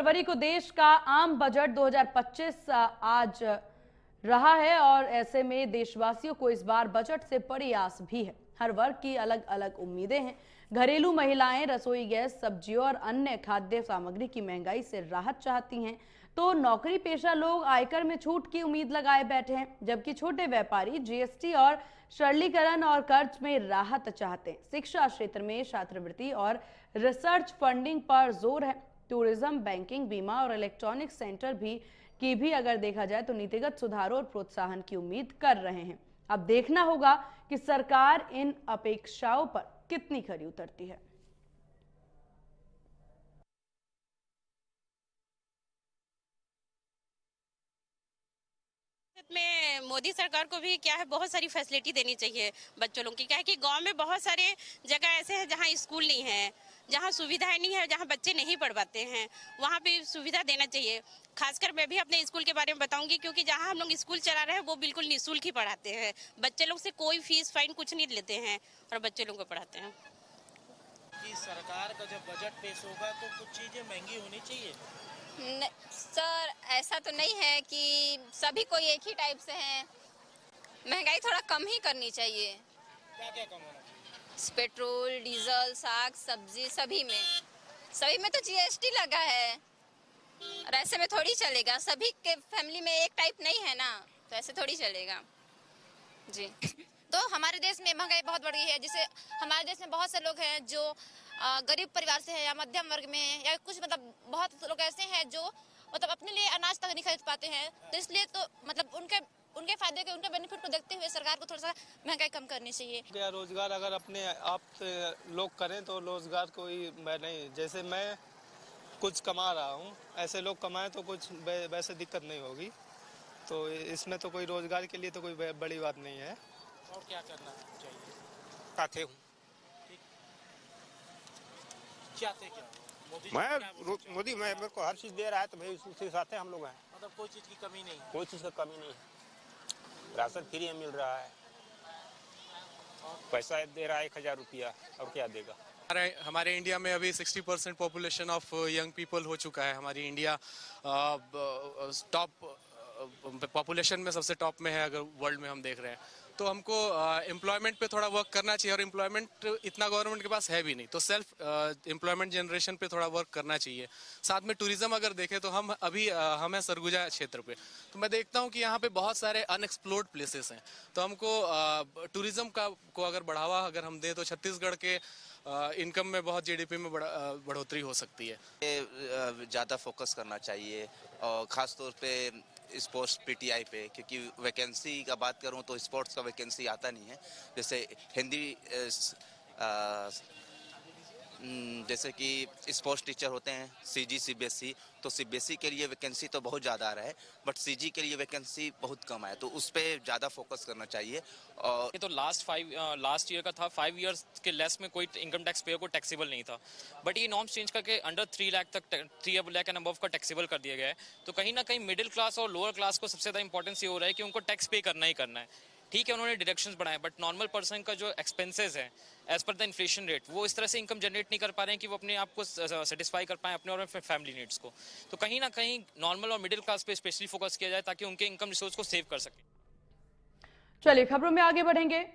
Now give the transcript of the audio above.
फरवरी को देश का आम बजट 2025 आज रहा है और ऐसे में देशवासियों को इस बार बजट से बड़ी आस भी है। हर वर्ग की अलग अलग उम्मीदें हैं। घरेलू महिलाएं रसोई गैस, सब्जियों और अन्य खाद्य सामग्री की महंगाई से राहत चाहती हैं, तो नौकरी पेशा लोग आयकर में छूट की उम्मीद लगाए बैठे हैं, जबकि छोटे व्यापारी जीएसटी और सरलीकरण और कर्ज में राहत चाहते हैं। शिक्षा क्षेत्र में छात्रवृत्ति और रिसर्च फंडिंग पर जोर है। टूरिज्म, बैंकिंग, बीमा और इलेक्ट्रॉनिक सेंटर भी अगर देखा जाए तो नीतिगत सुधारों और प्रोत्साहन की उम्मीद कर रहे हैं। अब देखना होगा कि सरकार इन अपेक्षाओं पर कितनी खरी उतरती है। में मोदी सरकार को भी क्या है, बहुत सारी फैसिलिटी देनी चाहिए बच्चों लोगों की। क्या है कि गांव में बहुत सारे जगह ऐसे हैं जहां स्कूल नहीं है, जहां सुविधाएं नहीं है, जहां बच्चे नहीं पढ़ पाते हैं, वहां पे सुविधा देना चाहिए। खासकर मैं भी अपने स्कूल के बारे में बताऊंगी, क्योंकि जहां हम लोग स्कूल चला रहे हैं वो बिल्कुल निःशुल्क ही पढ़ाते हैं। बच्चे लोग से कोई फीस फाइन कुछ नहीं लेते हैं और बच्चे लोग को पढ़ाते हैं। कि सरकार का जब बजट पेश होगा तो कुछ चीजें महंगी होनी चाहिए। सर, ऐसा तो नहीं है कि सभी कोई एक ही टाइप से हैं। महंगाई थोड़ा कम ही करनी चाहिए। क्या क्या कम होना चाहिए? पेट्रोल, डीजल, साग सब्जी सभी में तो जीएसटी लगा है और ऐसे में थोड़ी चलेगा। सभी के फैमिली में एक टाइप नहीं है ना, तो ऐसे थोड़ी चलेगा जी। तो हमारे देश में महंगाई बहुत बढ़ी है। जैसे हमारे देश में बहुत से लोग हैं जो गरीब परिवार से हैं या मध्यम वर्ग में, या कुछ मतलब बहुत लोग ऐसे हैं जो मतलब अपने लिए अनाज तक नहीं खरीद पाते हैं। तो इसलिए तो मतलब उनके फायदे के, उनके बेनिफिट को देखते हुए सरकार को थोड़ा सा महंगाई कम करनी चाहिए। क्या रोजगार अगर अपने आप से लोग करें तो रोजगार कोई मैं नहीं, जैसे मैं कुछ कमा रहा हूँ, ऐसे लोग कमाएं तो कुछ वैसे दिक्कत नहीं होगी। तो इसमें तो कोई रोजगार के लिए तो कोई बड़ी बात नहीं है। और क्या करना चाहिए? चाहते हूँ चाहते क्या मोदी मेरे को हर चीज दे रहा है, तो भाई उसी साथ हम लोग हैं। मतलब कोई चीज की कमी नहीं? कोई चीज की कमी नहीं है। राशन फ्री मिल रहा है, पैसा दे रहा है 1000 रुपया, और क्या देगा। हमारे इंडिया में अभी 60% पॉपुलेशन ऑफ यंग पीपल हो चुका है। हमारी इंडिया टॉप पॉपुलेशन में सबसे टॉप में है अगर वर्ल्ड में हम देख रहे हैं। तो हमको एम्प्लॉयमेंट पे थोड़ा वर्क करना चाहिए, और एम्प्लॉयमेंट इतना गवर्नमेंट के पास है भी नहीं, तो सेल्फ एम्प्लॉयमेंट जनरेशन पे थोड़ा वर्क करना चाहिए। साथ में टूरिज्म अगर देखें तो हम है सरगुजा क्षेत्र पे, तो मैं देखता हूँ कि यहाँ पे बहुत सारे अनएक्सप्लोर्ड प्लेसेस हैं। तो हमको टूरिज्म को अगर बढ़ावा अगर हम दें तो छत्तीसगढ़ के इनकम में बहुत जीडीपी में बढ़ोतरी हो सकती है। ज़्यादा फोकस करना चाहिए, और ख़ास तौर पे स्पोर्ट्स पीटीआई पे, क्योंकि वैकेंसी का बात करूं तो स्पोर्ट्स का वैकेंसी आता नहीं है। जैसे हिंदी जैसे कि स्पोर्ट्स टीचर होते हैं सीजी सीबीएसई, तो सीबीएसई के लिए वैकेंसी तो बहुत ज़्यादा आ रहा है, बट सीजी के लिए वैकेंसी बहुत कम है, तो उस पर ज़्यादा फोकस करना चाहिए। और ये तो लास्ट ईयर का था, 5 इयर्स के लेस में कोई इनकम टैक्स पेयर को टैक्सेबल नहीं था, बट ये नॉर्म्स चेंज करके अंडर 3 लाख तक, 3 लाख एंड अबव का टैक्सेबल कर दिया गया है। तो कहीं ना कहीं मिडिल क्लास और लोअर क्लास को सबसे ज़्यादा इंपॉर्टेंस ये हो रहा है कि उनको टैक्स पे करना ही करना है। ठीक है, उन्होंने डिडक्शंस बढ़ाए, बट नॉर्मल पर्सन का जो एक्सपेंसेस है as per the inflation rate, वो इस तरह से इनकम जनरेट नहीं कर पा रहे हैं कि वो अपने आप को सेटिस्फाई कर पाए अपने और फैमिली नीड्स को। तो कहीं ना कहीं नॉर्मल और मिडिल क्लास पे स्पेशली फोकस किया जाए ताकि उनके इनकम रिसोर्स को सेव कर सके। चलिए खबरों में आगे बढ़ेंगे।